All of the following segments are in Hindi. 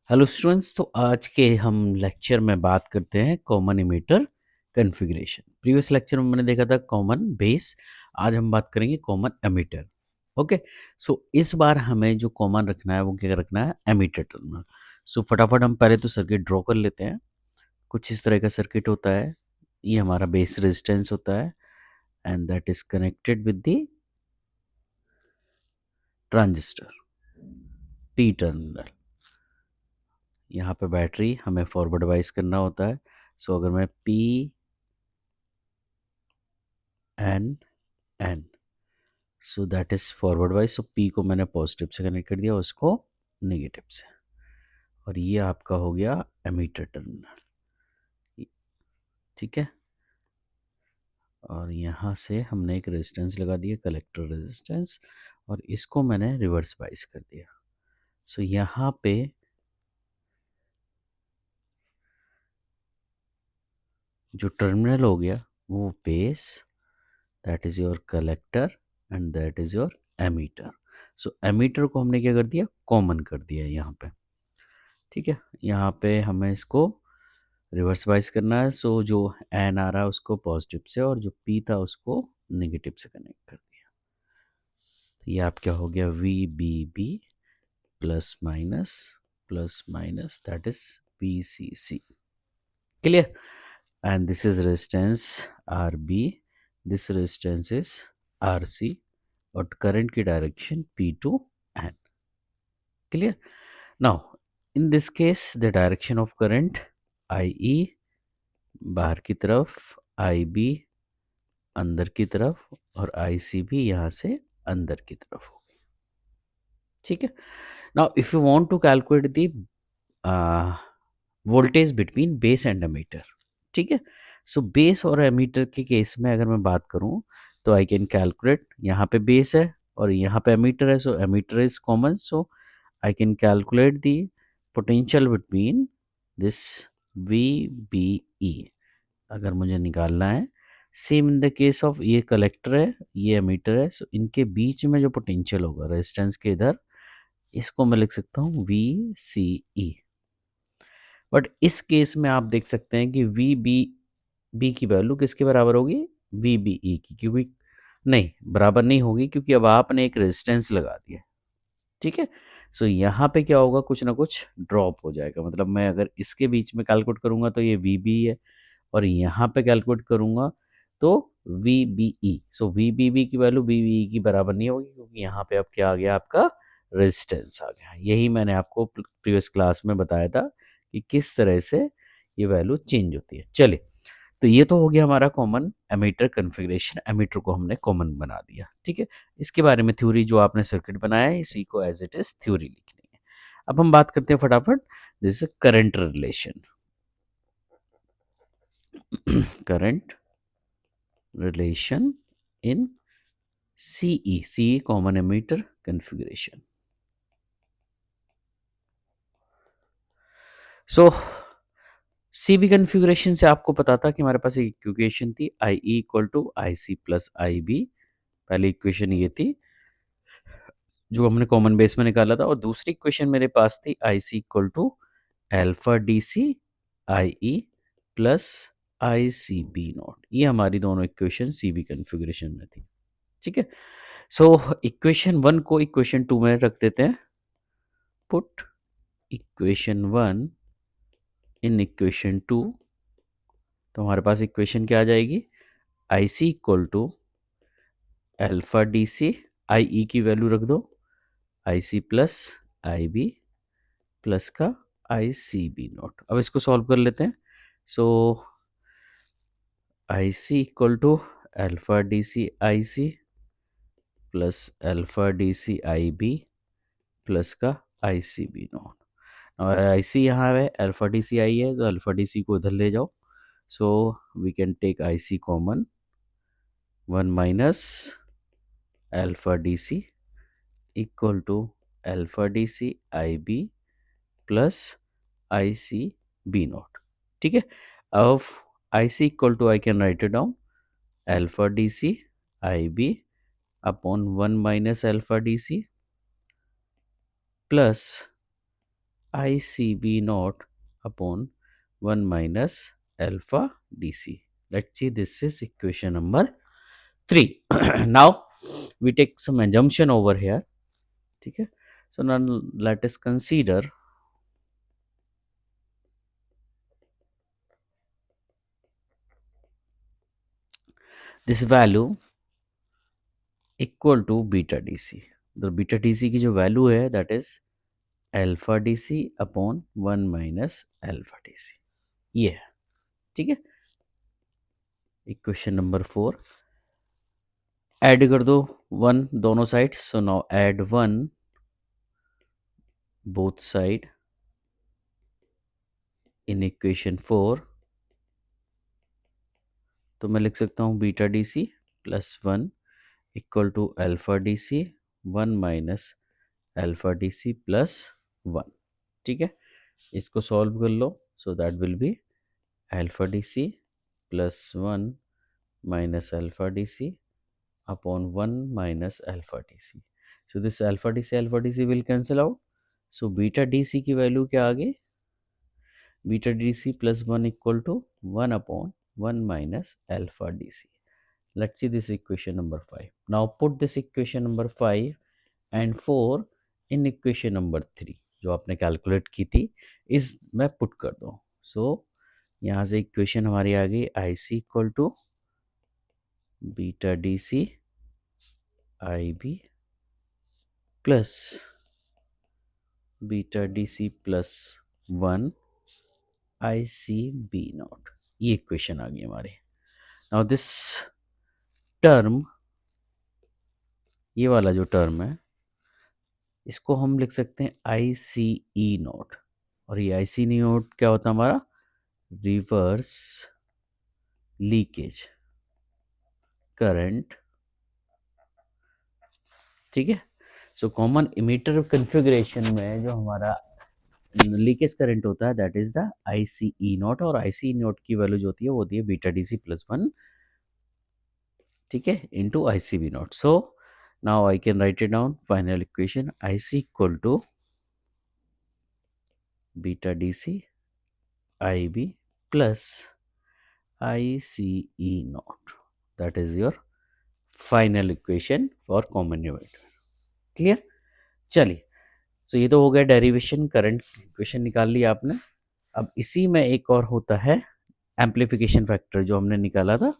हेलो स्टूडेंट्स, तो आज के हम लेक्चर में बात करते हैं common emitter configuration. Previous lecture में मैंने देखा था कॉमन बेस। आज हम बात करेंगे कॉमन एमिटर। ओके, सो इस बार हमें जो कॉमन रखना है वो क्या रखना है, एमिटर टर्मिनल। सो फटाफट हम पहले तो सर्किट ड्रॉ कर लेते हैं। कुछ इस तरह का सर्किट होता है। ये हमारा बेस रेजिस्टेंस होता है and that is connected with the transistor P terminal. यहाँ पे बैटरी हमें फॉरवर्ड वाइज करना होता है। सो अगर मैं P N N, so that is forward wise. So P को मैंने पॉजिटिव से कनेक्ट कर दिया, उसको नेगेटिव से, और ये आपका हो गया एमीटर टर्मिनल। ठीक है, और यहाँ से हमने एक रेजिस्टेंस लगा दिया, कलेक्टर रेजिस्टेंस, और इसको मैंने रिवर्स वाइज कर दिया। सो यहाँ पे जो टर्मिनल हो गया वो base, that is your collector and that is your emitter. So emitter को हमने क्या कर दिया, कॉमन कर दिया यहाँ पे। ठीक है, यहाँ पे हमें इसको रिवर्स वाइज करना है। सो जो एन आ रहा है उसको पॉजिटिव से, और जो पी था उसको नेगेटिव से कनेक्ट कर दिया। तो ये आप क्या हो गया, V B B plus minus that is V C C. Clear? And this is resistance R B, this resistance is R C, और करंट की direction P to N. Clear? Now in this case the direction of current I E बाहर की तरफ, आई बी अंदर की तरफ, और आई सी भी यहाँ से अंदर की तरफ होगी। ठीक है, now if you want to calculate the voltage between base and emitter. ठीक है, सो बेस और एमीटर के केस में अगर मैं बात करूं तो आई कैन कैलकुलेट, यहाँ पे बेस है और यहाँ पे एमीटर है, so emitter is common, so I can calculate the potential between this V B E अगर मुझे निकालना है। Same in the case of, ये कलेक्टर है ये एमीटर है, सो इनके बीच में जो पोटेंशियल होगा रेजिस्टेंस के इधर, इसको मैं लिख सकता हूँ वी सी ई। बट इस केस में आप देख सकते हैं कि वी बी बी की वैल्यू किसके बराबर होगी, वी बी ई की, क्योंकि नहीं बराबर नहीं होगी, क्योंकि अब आपने एक रेजिस्टेंस लगा दिया। ठीक है, सो यहाँ पे क्या होगा, कुछ ना कुछ ड्रॉप हो जाएगा। मतलब मैं अगर इसके बीच में कैलकुलेट करूंगा तो ये वी बी है, और यहाँ पे कैलकुलेट करूंगा तो V B E. So V B B की वैल्यू वी बी ई की बराबर नहीं होगी, क्योंकि यहाँ पे अब क्या आ गया, आपका रेजिस्टेंस आ गया। यही मैंने आपको प्रीवियस क्लास में बताया था कि किस तरह से ये वैल्यू चेंज होती है। चलिए, तो ये तो हो गया हमारा कॉमन एमीटर कॉन्फ़िगरेशन। एमीटर को हमने कॉमन बना दिया। ठीक है, इसके बारे में थ्योरी जो आपने सर्किट बनाया है इसी को एज इट इज थ्योरी लिखनी है। अब हम बात करते हैं फटाफट, this is current relation. Current relation in CE common ammeter configuration. So CB configuration से आपको पता था कि हमारे पास एक इक्वेशन थी, IE equal to IC plus IB। पहली इक्वेशन ये थी जो हमने कॉमन बेस में निकाला था, और दूसरी इक्वेशन मेरे पास थी IC equal to alpha DC IE plus ICB naught. ये हमारी दोनों इक्वेशन CB कॉन्फ़िगरेशन में थी। ठीक है, सो इक्वेशन 1 को इक्वेशन 2 में रख देते हैं। पुट इक्वेशन 1 इन इक्वेशन 2, तो हमारे पास इक्वेशन क्या आ जाएगी, I C equal to alpha D C, I E की वैल्यू रख दो, I C plus I B plus का आई सी बी नॉट। अब इसको सॉल्व कर लेते हैं। So I C equal to alpha D C I C plus alpha D C I B plus का आई सी बी नॉट। और आई सी यहाँ है, अल्फा डी सी आई है, तो अल्फा डी सी को इधर ले जाओ। So we can take I C common, 1 minus alpha D C equal to alpha D C I B plus I C B not. ठीक है, अब I C equal to, I can write it down, alpha D C I B upon 1 minus alpha D C plus I C B not upon 1 minus alpha D C. Let's see, this is equation number 3. Now we take some assumption over here. ठीक है. So now let us consider this value equal to beta dc. तो बीटा डी सी की जो वैल्यू है that is alpha D C upon 1 minus alpha D C. ये है. ठीक है. इक्वेशन नंबर 4 ऐड कर दो 1 दोनों side. So now add 1 both side in equation 4. तो मैं लिख सकता हूँ beta D C plus 1 equal to alpha D C 1 minus alpha D C plus 1. ठीक है. इसको सॉल्व कर लो. So that will be alpha D C plus 1 minus alpha D C upon 1 minus alpha D C. So this alpha D C will cancel out. So beta D C की वैल्यू क्या आ गई? Beta D C plus 1 equal to 1 upon 1 minus alpha D C. Let's see this equation number 5. Now put this equation number 5 and 4 in equation number 3 जो आपने कैलकुलेट की थी इस मैं पुट कर दूँ. सो यहाँ से इक्वेशन हमारी आ गई I C equal to beta D C I B plus beta D C plus 1 I C B not. ये इक्वेशन आ गई हमारी. नाउ दिस टर्म, ये वाला जो टर्म है इसको हम लिख सकते हैं आई सी ई नोट. और ये आई सी नोट क्या होता है हमारा? Reverse leakage current. ठीक है. सो कॉमन इमीटर कॉन्फ़िगरेशन में जो हमारा लीकेज करंट होता है that is the I C E naught. और आई सी ई नोट की वैल्यू जो होती है वो होती है बीटा डी सी प्लस 1. ठीक है. Into I C B naught. So now I can write it down. Final equation I C equal to beta D C I B plus I C E naught. That is your final equation for common numerator. Clear? चलिए. सो ये तो हो गया डेरिवेशन. करंट इक्वेशन निकाल लिया आपने. अब इसी में एक और होता है एम्प्लीफिकेशन फैक्टर जो हमने निकाला था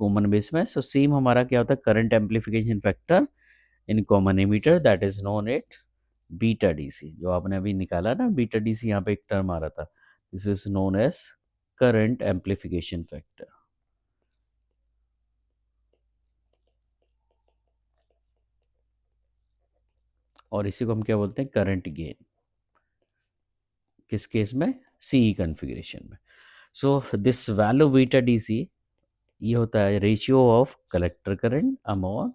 कॉमन बेस में. सो सेम हमारा क्या होता है? Current amplification factor in common emitter that is known it beta D C. जो आपने अभी निकाला ना बीटा डी सी, यहाँ पे एक टर्म आ रहा था. This is known as current amplification factor. और इसी को हम क्या बोलते हैं? Current gain. किस केस में? सीई कॉन्फ़िगरेशन में. So this value beta D C ये होता है ratio of collector current upon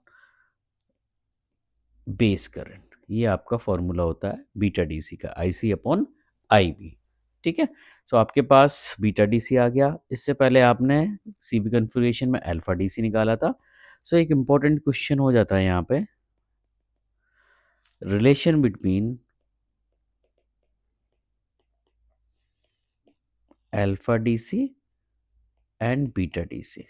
base current. ये आपका फॉर्मूला होता है बीटा डी सी का, I C upon I B. ठीक है. सो आपके पास बीटा डी सी आ गया. इससे पहले आपने सी बी कॉन्फ़िगरेशन में अल्फा डी सी निकाला था. सो एक इम्पॉर्टेंट क्वेश्चन हो जाता है यहाँ पे, relation between alpha D C and beta D C.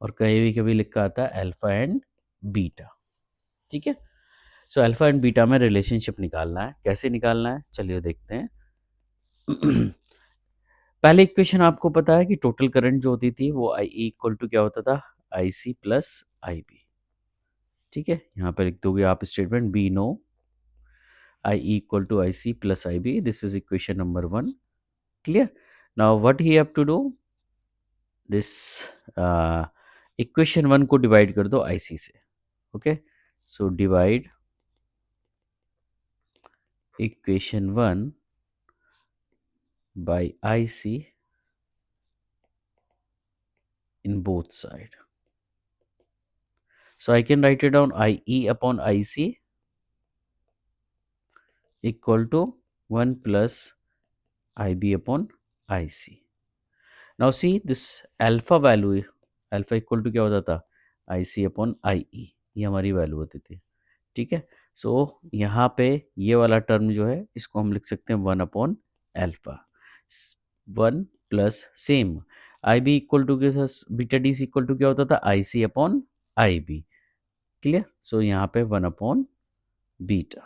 और कहीं भी कभी लिखा आता है अल्फा एंड बीटा. ठीक है. सो अल्फा एंड बीटा में रिलेशनशिप निकालना है. कैसे निकालना है चलिए देखते हैं. पहले इक्वेशन आपको पता है कि टोटल करंट जो होती थी वो आई इक्वल टू क्या होता था? I C plus I B. ठीक है. यहाँ पर लिख दोगे आप statement B no I equal to I C plus I B. This is equation number 1. Clear? Now what he have to do? This equation 1 को डिवाइड कर दो आई सी से. Okay. So divide equation 1 by IC in both side. So I can write it down IE upon IC equal to 1 plus IB upon IC. Now see this alpha value, alpha equal to क्या होता था? IC upon IE. ये हमारी वैल्यू होती थी. ठीक है. सो यहाँ पे ये वाला टर्म जो है इसको हम लिख सकते हैं 1/अल्फा, 1 + same I B equal to के beta D C equal to क्या होता था, I C upon I B. Clear. So यहाँ पे 1/बीटा,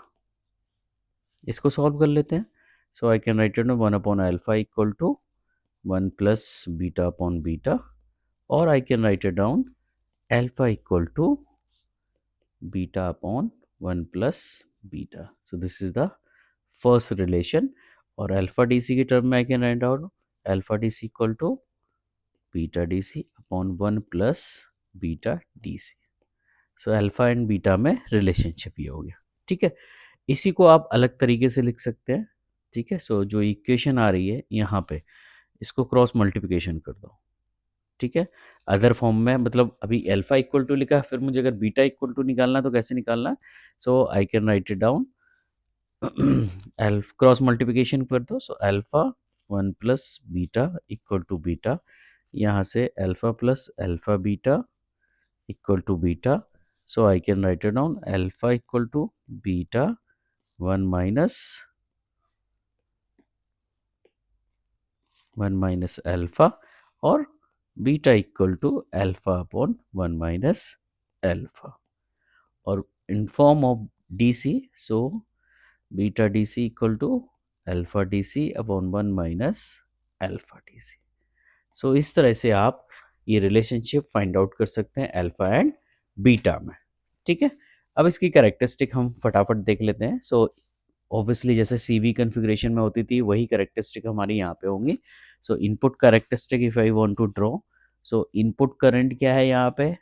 इसको सॉल्व कर लेते हैं। So I can write it 1/अल्फा equal to 1 + beta upon beta, और I can write it down alpha equal to beta upon 1 + beta. So this is the first relation. और अल्फा डी सी की टर्म में I can write down alpha D C equal to beta D C upon 1 + beta D C. So alpha and beta में रिलेशनशिप ये हो गया। ठीक है, इसी को आप अलग तरीके से लिख सकते हैं। ठीक है, सो जो इक्वेशन आ रही है यहाँ पे, इसको क्रॉस मल्टीप्लिकेशन कर दो। ठीक है, अदर फॉर्म में, मतलब अभी अल्फा इक्वल टू लिखा है, फिर मुझे अगर बीटा इक्वल टू निकालना है तो कैसे निकालना है। So I can write it down alpha cross multiplication कर दो। So alpha 1 + beta equal to beta, यहाँ से alpha plus alpha beta equal to beta. So I can write it down alpha equal to beta 1 - alpha, और beta equal to alpha upon 1 - alpha, और in form of D C. So beta D C equal to alpha D C upon 1 - alpha D C. सो इस तरह से आप ये रिलेशनशिप फाइंड आउट कर सकते हैं अल्फा एंड बीटा में। ठीक है, अब इसकी कैरेक्टरिस्टिक हम फटाफट देख लेते हैं। सो ऑब्वियसली जैसे सी वी कन्फिग्रेशन में होती थी वही कैरेक्टरिस्टिक हमारी यहाँ पे होंगी। So input characteristic if I want to draw, so input current क्या है यहाँ पे,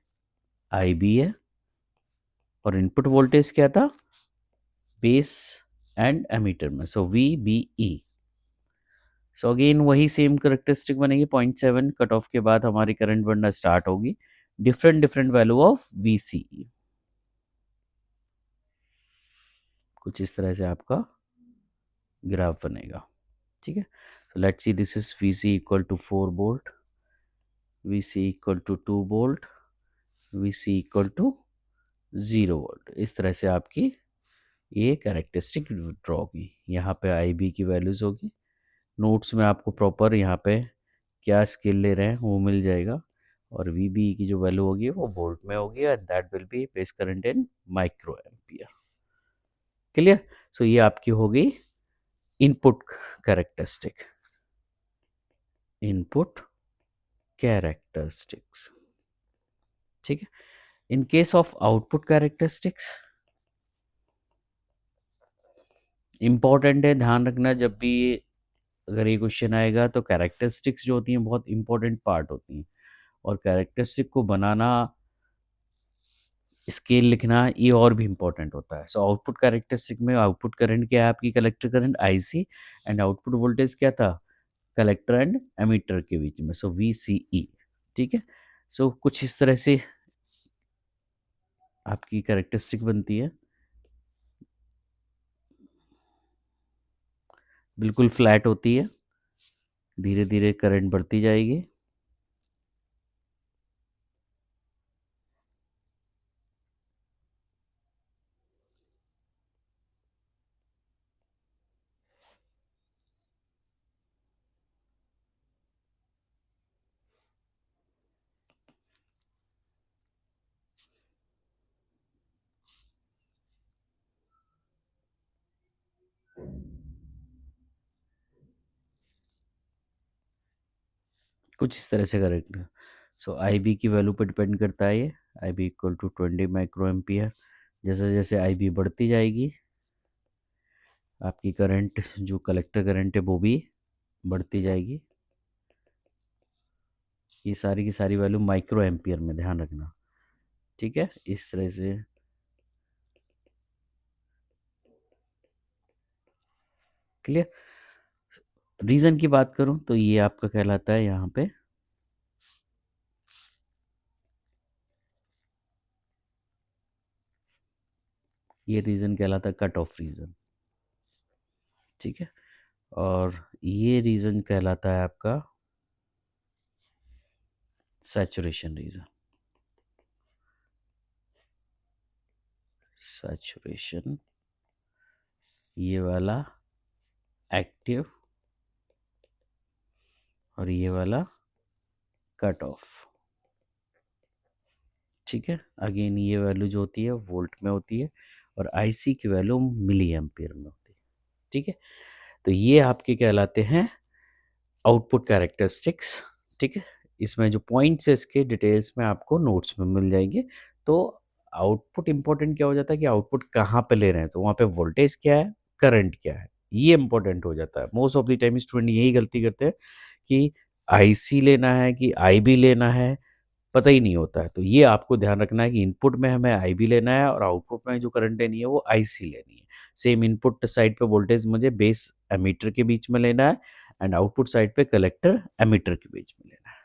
आई बी है, और इनपुट वोल्टेज क्या था, बेस एंड एमीटर में, so V B E. So again वही सेम करेक्टरिस्टिक बनेगी, 0.7 कट ऑफ के बाद हमारी करंट बढ़ना स्टार्ट होगी, different different value of V C E. कुछ इस तरह से आपका ग्राफ बनेगा। ठीक है, so let's see, this is VC equal to 4 volt, VC equal to 2 volt, VC equal to 0 volt। इस तरह से आपकी ये कैरेक्टरिस्टिक ड्रॉ होगी। यहाँ पे IB की वैल्यूज़ होगी, नोट्स में आपको प्रॉपर यहाँ पे क्या स्केल ले रहे हैं वो मिल जाएगा, और VB की जो वैल्यू होगी वो वोल्ट में होगी, and that will be base current in micro ampere. Clear. सो ये आपकी होगी इनपुट कैरेक्टरिस्टिक, इनपुट कैरेक्टरिस्टिक्स। ठीक है, in case of output characteristics important है, ध्यान रखना जब भी अगर ये क्वेश्चन आएगा तो कैरेक्टरिस्टिक्स जो होती हैं बहुत इंपॉर्टेंट पार्ट होती हैं, और कैरेक्टरिस्टिक को बनाना, स्केल लिखना, ये और भी इंपॉर्टेंट होता है। सो आउटपुट कैरेक्टरिस्टिक में आउटपुट करंट क्या है आपकी, collector current IC, and output voltage क्या था, कलेक्टर एंड एमीटर के बीच में, सो वी सी ई। ठीक है, सो कुछ इस तरह से आपकी कैरेक्टरिस्टिक बनती है, बिल्कुल फ्लैट होती है, धीरे धीरे करंट बढ़ती जाएगी। कुछ इस तरह से करेक्ट। सो आई बी की वैल्यू पर डिपेंड करता है ये, I B equal to 20 micro ampere. जैसे जैसे आई बी बढ़ती जाएगी आपकी करंट, जो कलेक्टर करंट है वो भी बढ़ती जाएगी। ये सारी की सारी वैल्यू माइक्रो एम्पियर में, ध्यान रखना। ठीक है, इस तरह से क्लियर। रीज़न की बात करूं तो ये आपका कहलाता है यहाँ पे ये रीज़न कहलाता है कट ऑफ रीज़न। ठीक है, और ये रीज़न कहलाता है आपका सैचुरेशन रीज़न। सैचुरेशन, ये वाला एक्टिव और ये वाला कट ऑफ। ठीक है, अगेन ये वैल्यू जो होती है वोल्ट में होती है और आईसी की वैल्यू मिली एम्पियर में होती है। ठीक है, तो ये आपके कहलाते हैं आउटपुट कैरेक्टरिस्टिक्स। ठीक है, इसमें जो पॉइंट्स है इसके डिटेल्स में आपको नोट्स में मिल जाएंगे। तो आउटपुट इंपॉर्टेंट क्या हो जाता है कि आउटपुट कहाँ पे ले रहे हैं, तो वहाँ पे वोल्टेज क्या है, करंट क्या है, ये इंपॉर्टेंट हो जाता है। Most of the time student यही गलती करते हैं कि आईसी लेना है कि आईबी लेना है, पता ही नहीं होता है। तो ये आपको ध्यान रखना है कि इनपुट में हमें आईबी लेना है और आउटपुट में जो करंट लेनी है वो आईसी लेनी है। सेम इनपुट साइड पे वोल्टेज मुझे बेस एमीटर के बीच में लेना है एंड आउटपुट साइड पे कलेक्टर एमीटर के बीच में लेना है।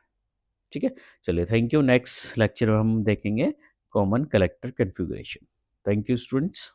ठीक है, चलिए थैंक यू। नेक्स्ट लेक्चर में हम देखेंगे common collector configuration. Thank you students.